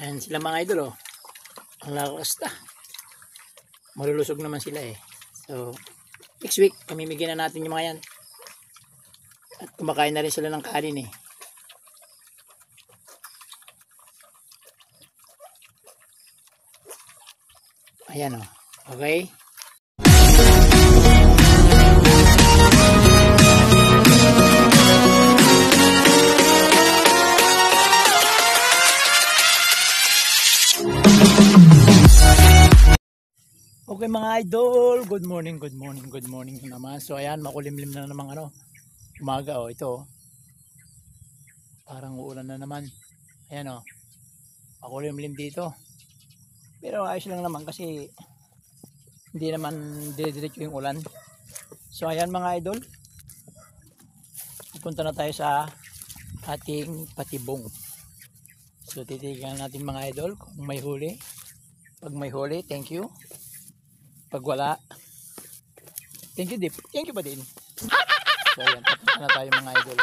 Ayan sila mga idol oh. Ang lakas na. Malulusog naman sila eh. So, next week, pamimigyan na natin yung mga yan. At kumakain na rin sila ng kanin eh. Ayan oh. Okay. Okay mga idol, good morning naman. So ayan, makulimlim na naman umaga oh, ito oh. Parang uulan na naman. Ayan oh, makulimlim dito. Pero ayos lang naman kasi hindi naman dire-diretso yung ulan. So ayan mga idol, pupunta na tayo sa ating patibong. So titignan natin mga idol kung may huli. Pag may huli, thank you. Pag wala, thank you Dip. Thank you pa din. So ayan, papunta na tayo mga idol.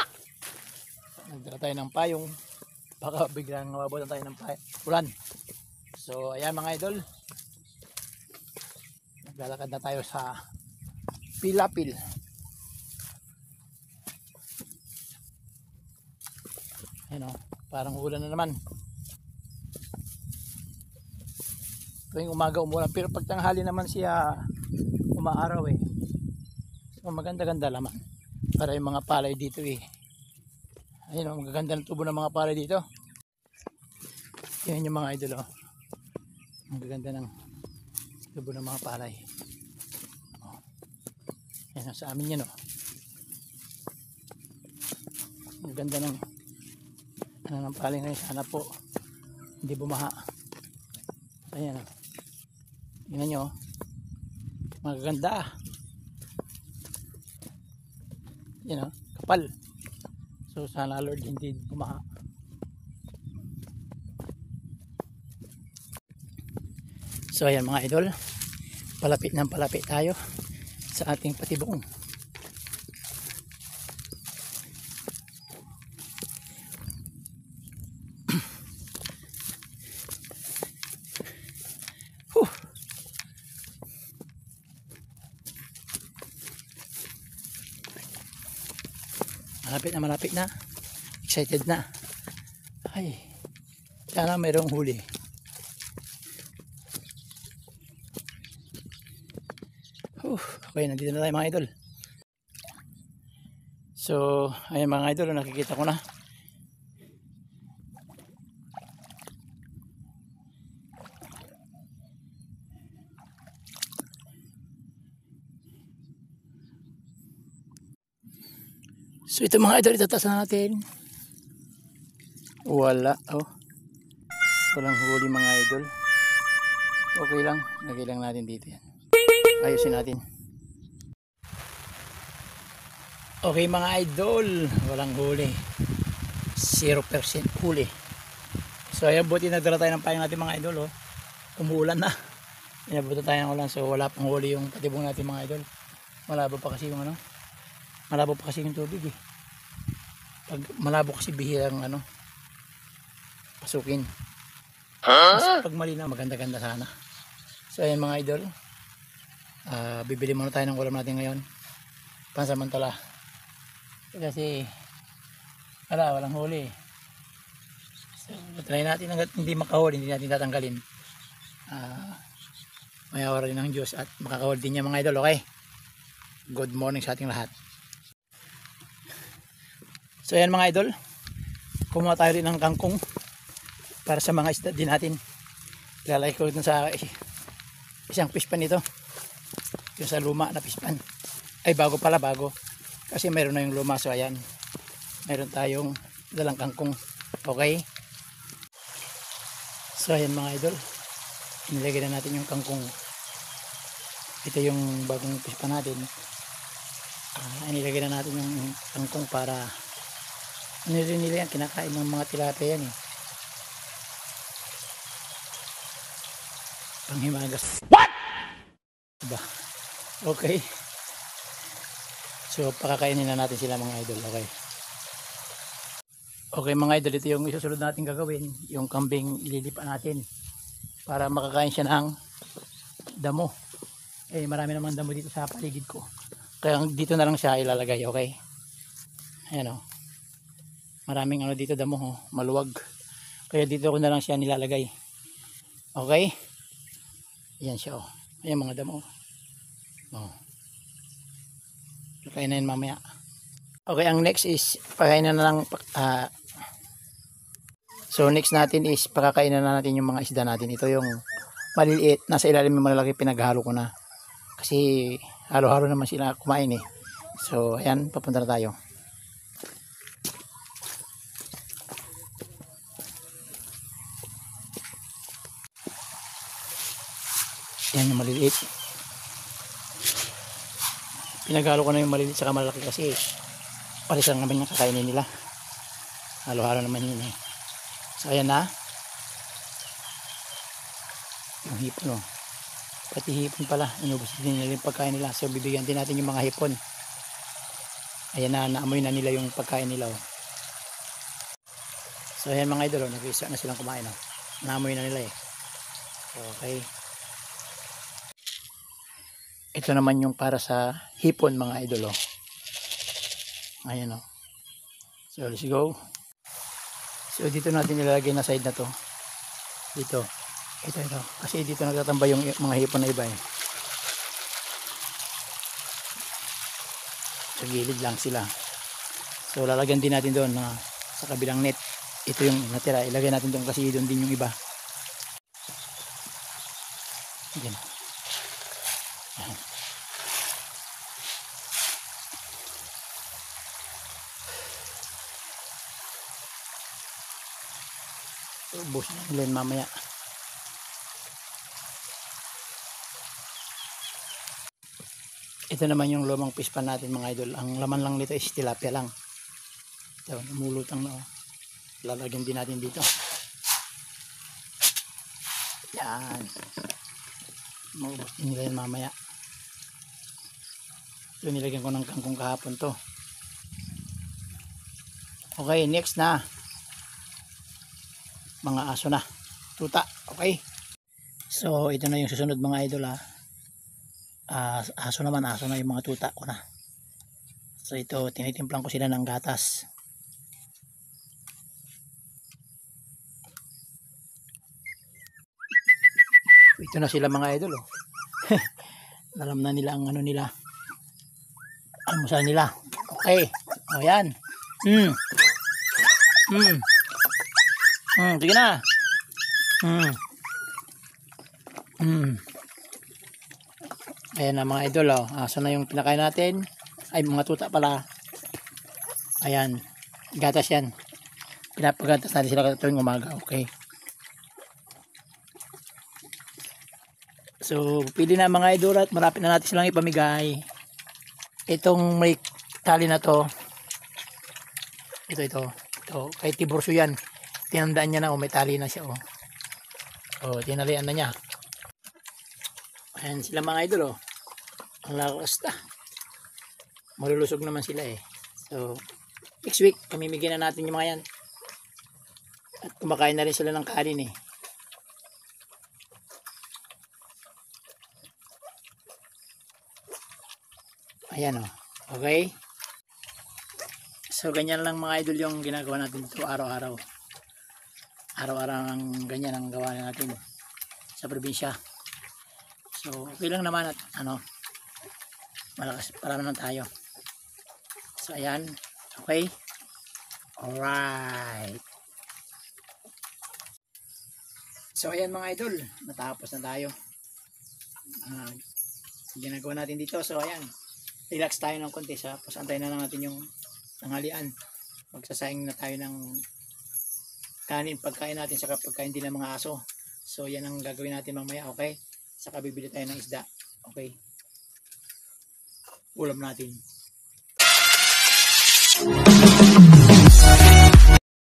Nagdala tayo ng payong. Baka biglang mababutan tayo ng ulan. So ayan mga idol. Naglalakad na tayo sa Pilapil. Ayan o, parang ulan na naman. Tuwing umaga umulan, pero pag tanghali naman siya umaaraw eh. So maganda-ganda naman para yung mga palay dito eh. Ayun o, magaganda ng tubo ng mga palay dito. Yan yung mga idol o. Magaganda ng tubo ng mga palay. O. Yan o, sa amin yan o. Maganda ng ng palay ngayon. Sana po hindi bumaha. Ayan o. Tingnan nyo, magaganda. Yan o, kapal. So sana Lord hindi bumaha. So ayan mga idol, palapit ng palapit tayo sa ating patibong. Malapit na, excited na. Ay, sana mayroong huli. Okay, nandito na tayo mga idol. So ayan mga idol, nakikita ko na. So ito mga idol, itataas na natin. Wala oh. Walang huli mga idol. Okay lang, lagay lang natin dito yan. Ayusin natin. Okay mga idol, walang huli. 0% huli. So ayan, buti nagdala tayo ng payong natin mga idol oh. Umuulan na. Inabutan tayo ng ulan, so wala pang huli yung patibong natin mga idol. Malabo pa kasi yung malabo pa kasi yung tubig eh. Pag malabo kasi bihirang pasukin. Mas pag malinaw, maganda-ganda sana. So ayan mga idol, bibili muna tayo ng ulam natin ngayon pansamantala kasi walang huli. So try natin, hanggat hindi makahuli hindi natin tatanggalin. Mayawa rin ng Diyos at makakahuli din niya mga idol. Okay, good morning sa ating lahat. So ayan mga idol, kumuha tayo rin ng kangkong para sa mga isda din natin. Lalagay ko dun sa isang fishpan ito, yung sa luma na fishpan. Ay bago kasi mayroon na yung luma. So ayan, mayroon tayong dalang kangkong. Okay, so ayan mga idol, inilagay na natin yung kangkong. Ito yung bagong fishpan natin. Inilagay na natin yung kangkong para nila yan, kinakain ng mga tilapia yan eh. Panghimagas. What? Diba? Okay. So pakakainin na natin sila mga idol. Okay. Okay mga idol, ito yung isusunod natin gagawin. Yung kambing ililipa natin para makakain siya ng damo. Marami namang damo dito sa paligid ko. Kaya dito na lang siya ilalagay, okay? Ayan o. Maraming ano dito damo, oh, maluwag. Kaya dito ko na lang siya nilalagay. Okay? Ayan siya o. Ayan mga damo. Oh. Kakain na yun mamaya. Okay, ang next is pakainin na lang. So next natin is pakakainan na natin yung mga isda natin. Ito yung maliliit, nasa ilalim yung malalaki, pinaghalo ko na. Kasi halo-halo naman sila kumain eh. So ayan, papunta na tayo. Yan yung maliliit. Pinaghalo ko na yung maliliit sa malaki kasi pares lang naman yung kakainin nila. Halo-halo naman yun eh. So ayan na. Yung hipon oh. Pati hipon pala. Inubos din nila yung pagkain nila. So bibigyan din natin yung mga hipon. Ayan na, naamoy na nila yung pagkain nila oh. So ayan mga idol oh. Nag-isa na silang kumain oh. Naamoy na nila eh. Okay. Ito naman yung para sa hipon mga idol oh. Ayan oh. So let's go. So dito natin ilalagay na side na to. Dito. Ito. Kasi dito nagtatambay yung mga hipon na iba eh. Sa gilid lang sila. So lalagyan din natin doon sa kabilang net. Ito yung natira. Ilagay natin doon kasi doon din yung iba. Ayan. Ayan. Ubos na nila mamaya. Ito naman yung lumang pispan natin mga idol. Ang laman lang nito is tilapia lang. Ito, namulutang na. Lalagyan din natin dito. Yan. Maubos din nila yan mamaya. Ito nilagyan ko ng kangkong kahapon to. Okay, next na. Mga aso na, tuta, okay. So ito na yung susunod mga idol ha. Aso na yung mga tuta ko na. So ito, tinitimplang ko sila ng gatas. Ito na sila mga idol oh. Alam na nila ang ano nila, almusal nila. Okay, o yan. Sige na. Ayan na mga idol oh. Aso na yung pinakain natin. Ay mga tuta pala. Ayan. Gatas yan. Pinapagatas natin sila tuwing umaga. Okay. So pili na mga idol at malapit na natin silang ipamigay. Itong may tali na to. Ito. Kay Tiburcio yan. Tinandaan niya na may tali na siya tinalian na niya. Ayan sila mga idol ang lakas na. Malulusog naman sila eh. So next week pamimigyan na natin yung mga yan. At kumakain na rin sila ng kanin eh. Ayan okay. So ganyan lang mga idol yung ginagawa natin dito araw-araw. Araw-araw ang ganyan ang gawa natin sa probinsya. So okay lang naman at malakas para naman tayo. So ayan, okay. Alright. So ayan mga idol, natapos na tayo. Ginagawa natin dito. So ayan, relax tayo ng konti. Tapos antayin na lang natin yung tanghalian. Magsasayang na tayo ng kanin pagkain natin sa pagkain din ng mga aso. So yan ang gagawin natin mamaya, okay? Saka bibili tayo ng isda, okay? Ulam natin.